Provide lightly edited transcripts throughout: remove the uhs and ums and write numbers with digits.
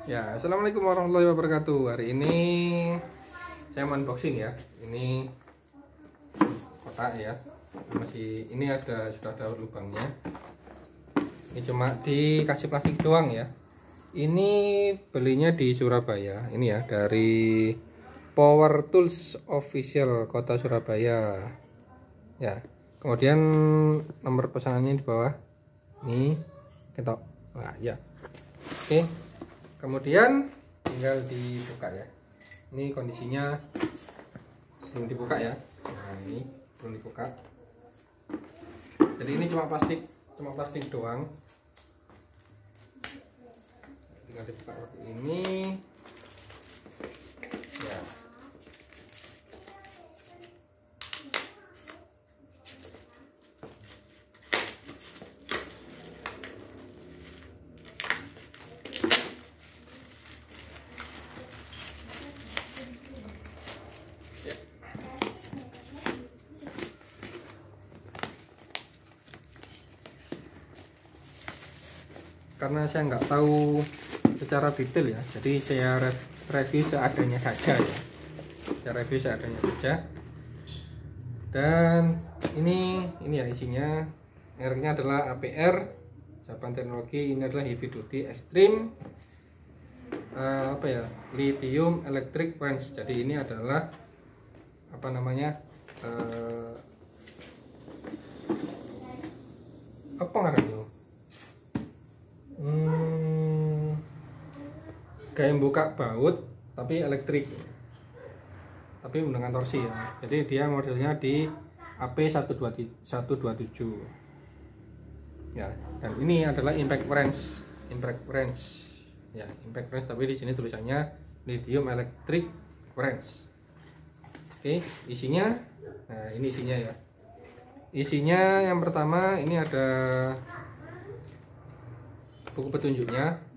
Ya, assalamualaikum warahmatullahi wabarakatuh. Hari ini saya mau unboxing ya. Ini kotak ya. Ini sudah ada lubangnya. Ini cuma dikasih plastik doang ya. Ini belinya di Surabaya. Ini ya dari Power Tools Official Kota Surabaya. Ya. Kemudian nomor pesanannya di bawah. Nih, ketok. Nah, ya. Oke. Kemudian tinggal dibuka ya. Ini kondisinya belum dibuka ya. Nah, ini belum dibuka. Jadi ini cuma plastik doang. Tinggal dibuka seperti ini. Ya. Karena saya nggak tahu secara detail ya, jadi saya review seadanya saja ya. Saya review seadanya saja. Dan ini ya isinya. Mereknya adalah APR Japan Teknologi. Ini adalah heavy duty extreme lithium electric wrench. Jadi ini adalah apa namanya? Kayak buka baut tapi elektrik, tapi dengan torsi ya. Jadi dia modelnya di AP127 ya. Dan ini adalah impact wrench ya, impact wrench, tapi di sini tulisannya lithium electric wrench. Oke, isinya. Nah, ini isinya ya. Isinya yang pertama ini ada buku petunjuknya.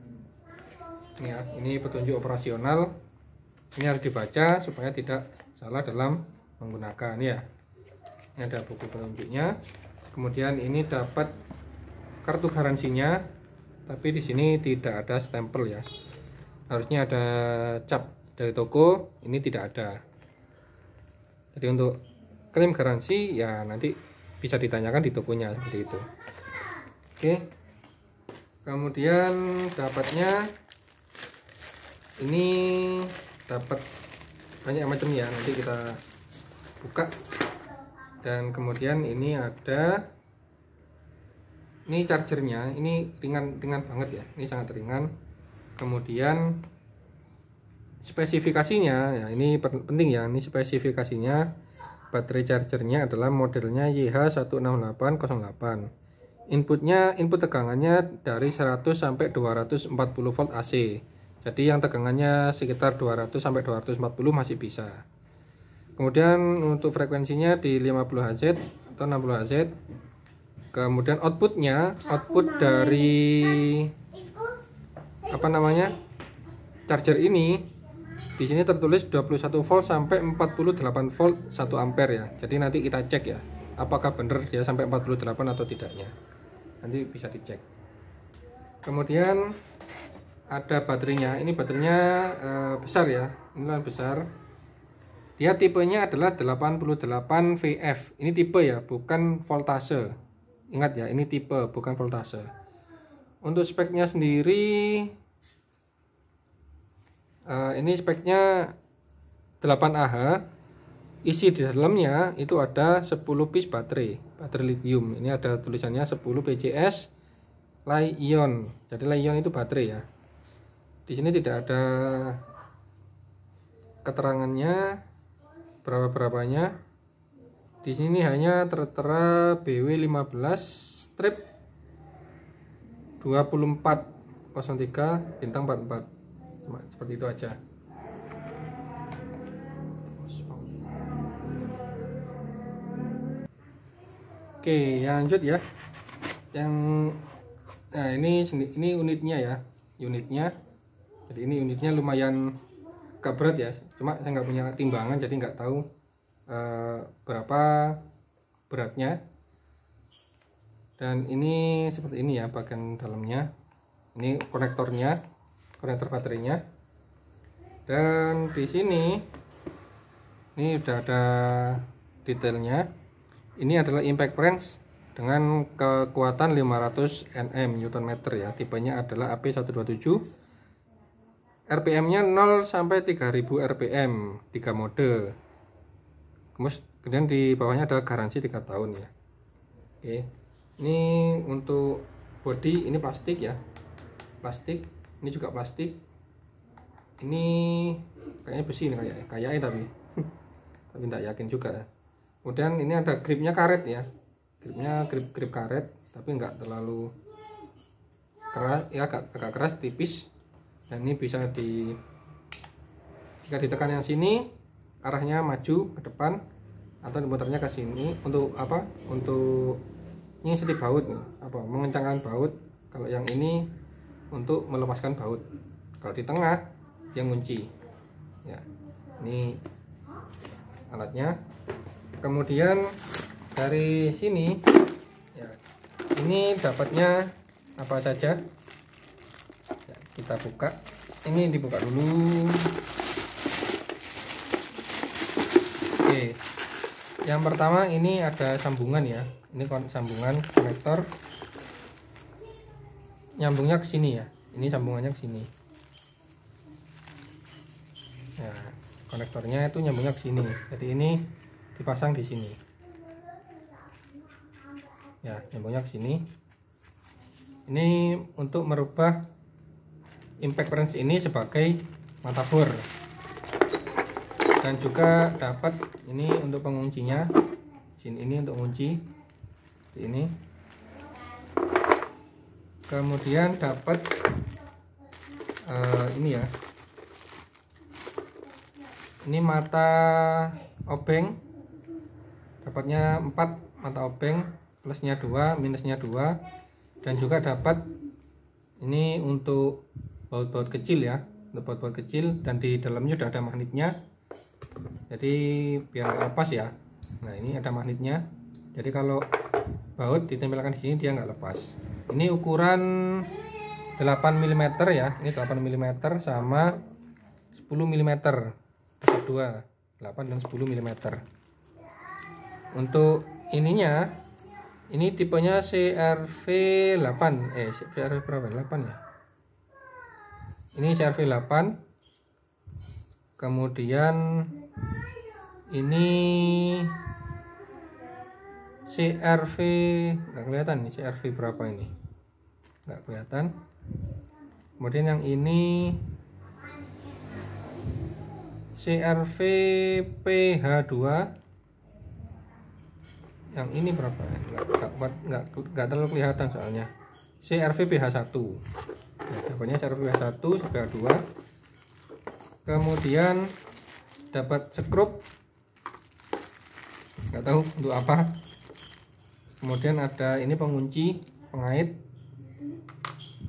Ini ya, ini petunjuk operasional. Ini harus dibaca supaya tidak salah dalam menggunakan ya. Ini ada buku petunjuknya. Kemudian ini dapat kartu garansinya, tapi di sini tidak ada stempel ya. Harusnya ada cap dari toko, ini tidak ada. Jadi untuk klaim garansi ya nanti bisa ditanyakan di tokonya seperti itu. Oke. Kemudian dapatnya ini dapat banyak macam ya, nanti kita buka. Dan kemudian ini ada chargernya. Ini ringan banget ya, ini sangat ringan. Kemudian spesifikasinya ya, ini penting ya, ini spesifikasinya. Baterai chargernya adalah modelnya YH16808. Input tegangannya dari 100 sampai 240 volt AC. Jadi yang tegangannya sekitar 200 sampai 240 masih bisa. Kemudian untuk frekuensinya di 50 Hz atau 60 Hz. Kemudian output dari charger ini di sini tertulis 21 volt sampai 48 volt 1 ampere ya. Jadi nanti kita cek ya, apakah benar dia sampai 48 atau tidaknya. Nanti bisa dicek. Kemudian ada baterainya. Ini baterainya besar ya. Ini besar. Dia tipenya adalah 88 VF. Ini tipe ya, bukan voltase. Ingat ya, ini tipe bukan voltase. Untuk speknya sendiri ini speknya 8Ah. Isi di dalamnya itu ada 10 piece baterai lithium. Ini ada tulisannya 10 PCS Li-ion. Jadi Li-ion itu baterai ya. Di sini tidak ada keterangannya berapanya. Di sini hanya tertera BW15 strip 2403 bintang 44. Cuma seperti itu aja. Oke, yang lanjut ya. Nah, ini unitnya ya. Jadi ini unitnya lumayan agak berat ya. Cuma saya nggak punya timbangan, jadi nggak tahu berapa beratnya. Dan ini seperti ini ya bagian dalamnya. Ini konektornya. konektor baterainya. Dan di sini ini udah ada detailnya. Ini adalah impact wrench dengan kekuatan 500 Nm ya. Tipenya adalah AP127. RPM-nya 0 sampai 3000 RPM, 3 mode. Kemudian di bawahnya ada garansi 3 tahun ya. Oke. Ini untuk bodi, ini plastik ya. Plastik, ini juga plastik. Ini kayaknya besi nih kayaknya tapi tapi tidak yakin juga ya. Kemudian ini ada gripnya karet ya. Gripnya grip karet, tapi nggak terlalu keras ya, agak keras, tipis. Dan ini bisa jika ditekan yang sini arahnya maju ke depan atau diputarnya ke sini untuk apa? Untuk ini setip baut nih, mengencangkan baut. Kalau yang ini untuk melepaskan baut. Kalau di tengah yang kunci. Ya. Ini alatnya. Kemudian dari sini ya, ini dapatnya apa saja ya, kita buka. Ini dibuka dulu. Oke, yang pertama ini ada sambungan ya. Ini sambungan konektor, nyambungnya ke sini ya. Ini sambungannya ke sini ya, konektornya itu nyambungnya ke sini. Jadi ini dipasang di sini ya, nyambungnya ke sini. Ini untuk merubah impact wrench ini sebagai mata bor, dan juga dapat ini untuk penguncinya. Sini ini untuk kunci ini. Kemudian dapat ini ya, ini mata obeng, dapatnya 4 mata obeng, plusnya 2, minusnya 2. Dan juga dapat ini untuk baut-baut kecil ya, untuk baut-baut kecil, dan di dalamnya sudah ada magnetnya, jadi biar nggak lepas ya. Nah ini ada magnetnya, jadi kalau baut ditempelkan di sini dia nggak lepas. Ini ukuran 8 mm ya, ini 8 mm sama 10 mm, dapat 2, 8 dan 10 mm. Untuk ininya, ini tipenya CRV8, CRV berapa? 8 ya. Ini CRV8. Kemudian ini CRV, nggak kelihatan nih CRV berapa ini, nggak kelihatan. Kemudian yang ini CRV PH2, yang ini berapa? Nggak terlalu kelihatan soalnya. CRV PH1, ya, dapatnya CRV PH1, PH2. Kemudian dapat skrup, nggak tahu untuk apa. Kemudian ada ini pengunci, pengait.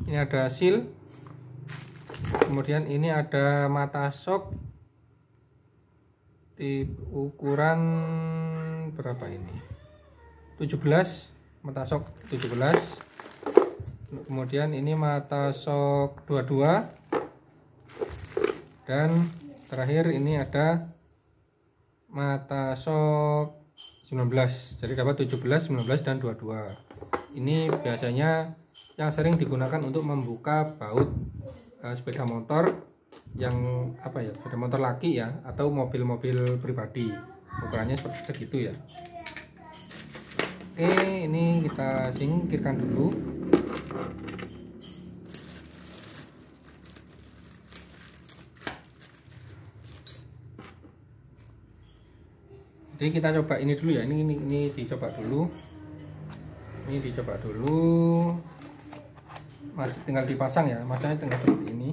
Ini ada seal. Kemudian ini ada mata shock di ukuran berapa ini? 17, mata shock 17. Kemudian ini mata shock 22. Dan terakhir ini ada mata shock 19. Jadi dapat 17, 19 dan 22. Ini biasanya yang sering digunakan untuk membuka baut sepeda motor yang sepeda motor laki ya, atau mobil-mobil pribadi. Ukurannya seperti segitu ya. Oke, ini kita singkirkan dulu. Jadi kita coba ini dulu ya, ini dicoba dulu. Ini dicoba dulu. Masih tinggal dipasang ya, masanya tinggal seperti ini.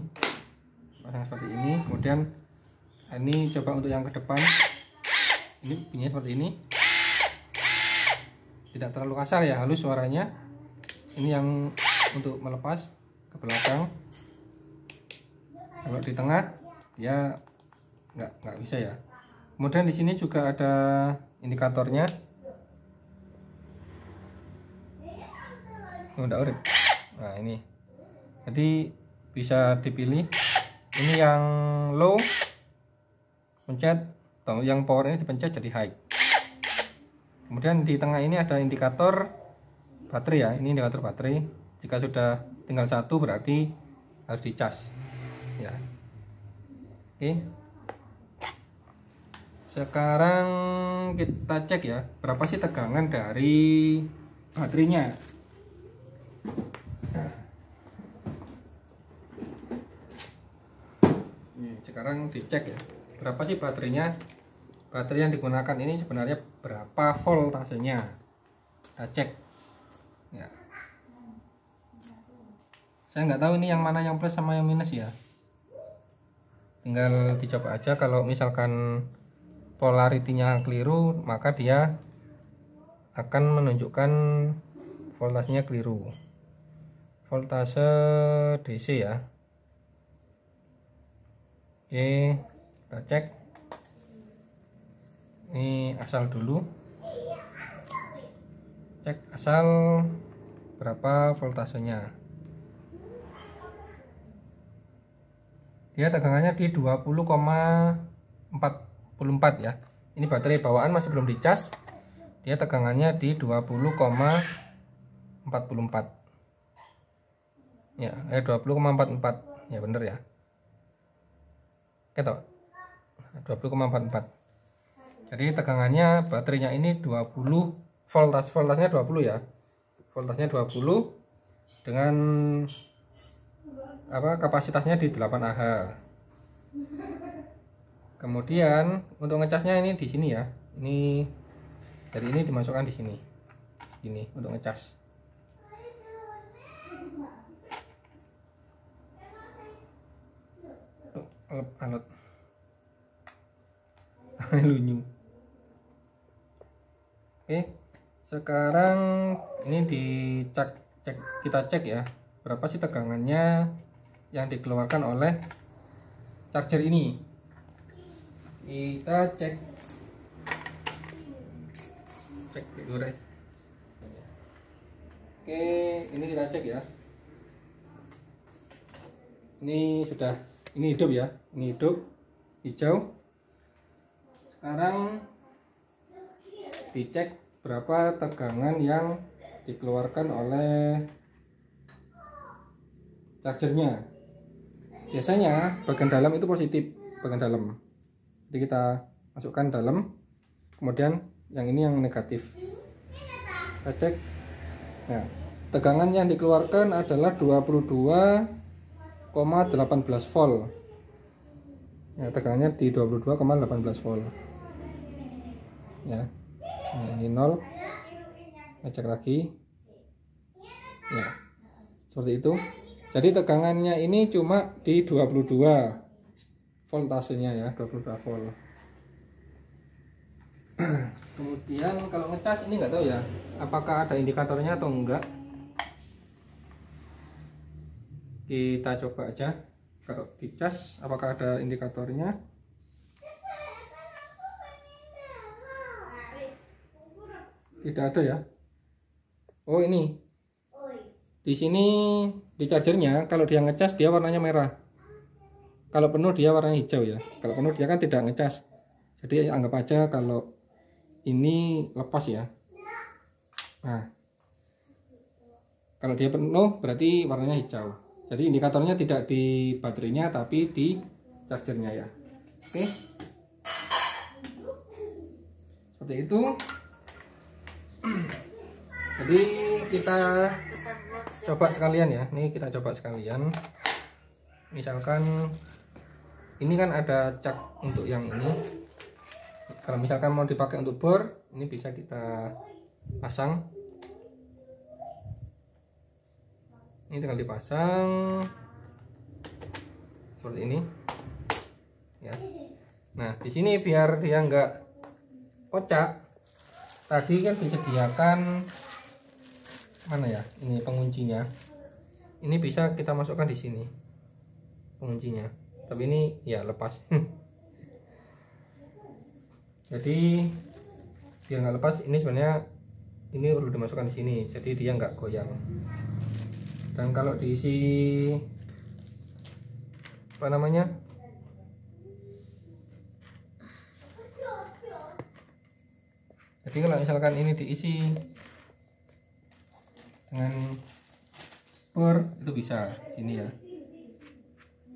Pasang seperti ini. Kemudian ini coba untuk yang ke depan. Ini bunyinya seperti ini. Tidak terlalu kasar ya, halus suaranya. Ini yang untuk melepas ke belakang. Kalau di tengah ya nggak bisa ya. Kemudian di sini juga ada indikatornya. Oh, enggak urip. Nah, ini. Jadi bisa dipilih. Ini yang low, pencet, atau yang power ini dipencet jadi high. Kemudian di tengah ini ada indikator baterai ya, ini indikator baterai. Jika sudah tinggal satu berarti harus dicas ya. Oke, sekarang kita cek ya, berapa sih tegangan dari baterainya. Nah, ini sekarang dicek ya, berapa sih baterainya. Baterai yang digunakan ini sebenarnya berapa voltasenya, kita cek ya. Saya nggak tahu ini yang mana yang plus sama yang minus ya, tinggal dicoba aja. Kalau misalkan polaritinya keliru maka dia akan menunjukkan voltasenya keliru. Voltase DC ya. Oke, kita cek. Ini asal dulu, cek asal berapa voltasenya. Dia tegangannya di 20,44 ya. Ini baterai bawaan masih belum dicas. Dia tegangannya di 20,44 ya, 20,44 ya, bener ya. Oke toh, 20,44. Jadi tegangannya baterainya ini 20 voltasnya 20 ya. Voltasnya 20 dengan kapasitasnya di 8 Ah. Kemudian untuk ngecasnya ini di sini ya. Ini dari ini dimasukkan di sini. Ini untuk ngecas. Alat lunyu. Oke, sekarang ini kita cek ya, berapa sih tegangannya yang dikeluarkan oleh charger ini. Kita cek tidur ya. Oke, ini kita cek ya. Ini sudah, ini hidup ya, ini hidup hijau. Sekarang dicek berapa tegangan yang dikeluarkan oleh chargernya. Biasanya bagian dalam itu positif, bagian dalam. Jadi kita masukkan dalam, kemudian yang ini yang negatif. Kita cek. Nah, tegangan yang dikeluarkan adalah 22,18 volt. Ya, tegangannya di 22,18 volt. Ya. Nah, ini 0. Kita cek lagi. Ya. Seperti itu. Jadi tegangannya ini cuma di 22 voltasenya ya, 22 volt. Kemudian kalau ngecas ini nggak tahu ya, apakah ada indikatornya atau enggak. Kita coba aja kalau dicas apakah ada indikatornya. Tidak ada ya. Oh, ini di sini di chargernya kalau dia ngecas dia warnanya merah, kalau penuh dia warnanya hijau ya. Kalau penuh dia kan tidak ngecas, jadi anggap aja kalau ini lepas ya. Nah, kalau dia penuh berarti warnanya hijau. Jadi indikatornya tidak di baterainya tapi di chargernya ya. Oke, seperti itu. Jadi kita coba sekalian ya. Nih kita coba sekalian. Misalkan ini kan ada cak untuk yang ini. Kalau misalkan mau dipakai untuk bor, ini bisa kita pasang. Ini tinggal dipasang seperti ini ya. Nah, di sini biar dia nggak kocak, tadi kan disediakan mana ya, ini penguncinya. Ini bisa kita masukkan di sini penguncinya, tapi ini ya lepas. Jadi biar nggak lepas, ini sebenarnya ini perlu dimasukkan di sini, jadi dia nggak goyang. Dan kalau diisi apa namanya, jadi kalau misalkan ini diisi dengan bor itu bisa ini ya.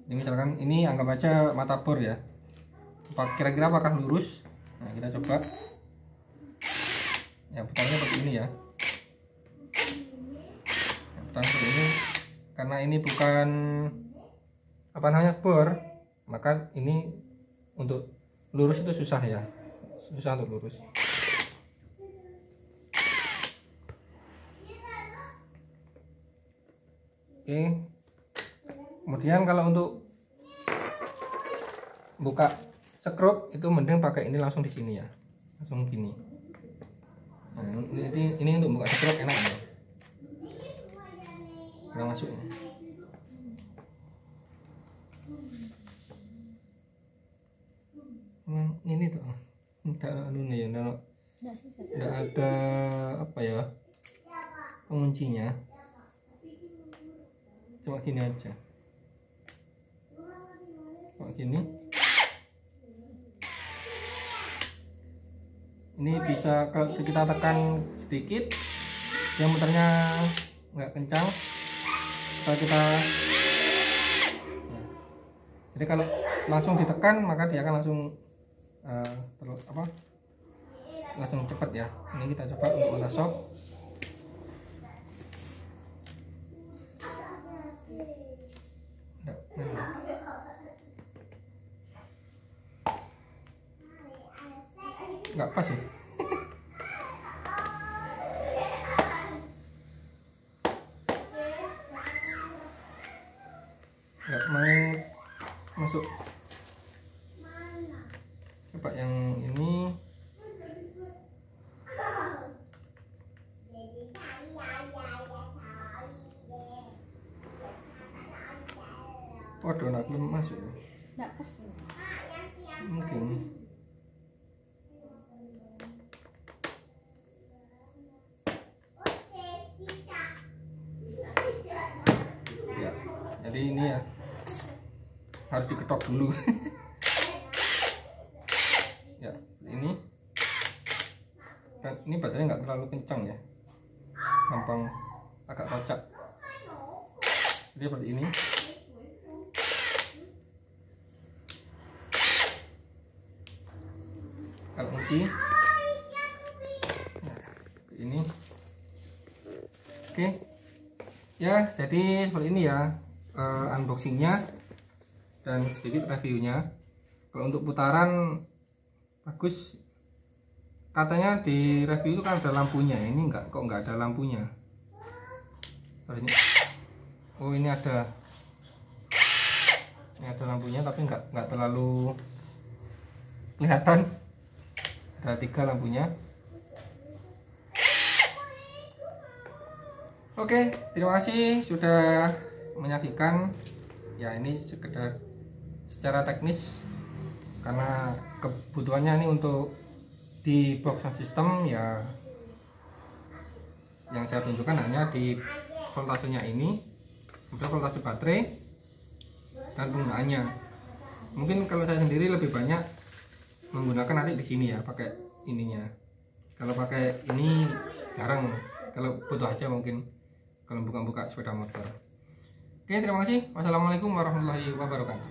Ini misalkan ini anggap aja mata bor ya, kira-kira apakah lurus. Nah kita coba ya, putarnya seperti ini ya. Putar seperti ini, karena ini bukan apa namanya bor, maka ini untuk lurus itu susah ya, susah untuk lurus. Oke, kemudian kalau untuk buka skrup itu mending pakai ini langsung di sini ya, langsung gini. Nah, ini untuk buka skrup enak ya, nggak masuk. Ini tuh nggak ada apa ya penguncinya, cuma gini aja, cuma gini. Ini bisa kalau kita tekan sedikit, dia muternya nggak kencang. Kalau kita, jadi kalau langsung ditekan maka dia akan langsung langsung cepat ya. Ini kita coba untuk water shock. Nggak pas ya. Nggak mau masuk. Coba yang ini. Waduh, nak belum masuk. Nggak pas. Mungkin. Ya, jadi ini ya harus diketok dulu. Ya, ini. Dan ini baterainya nggak terlalu kencang ya, gampang agak kocak. Jadi seperti ini. Kalau kunci, nah, ini. Oke, ya jadi seperti ini ya unboxingnya dan sedikit reviewnya. Kalau untuk putaran bagus, katanya di review itu kan ada lampunya. Ini kok nggak ada lampunya. Oh ini ada lampunya, tapi nggak terlalu kelihatan. Ada 3 lampunya. Oke, terima kasih sudah menyaksikan. Ya ini sekedar secara teknis, karena kebutuhannya ini untuk di box sound system ya. Yang saya tunjukkan hanya di voltasenya ini, kemudian voltase baterai dan penggunaannya. Mungkin kalau saya sendiri lebih banyak menggunakan nanti di sini ya, pakai ininya. Kalau pakai ini jarang, kalau butuh aja mungkin kalau buka-buka sepeda motor. Oke, terima kasih. Wassalamualaikum warahmatullahi wabarakatuh.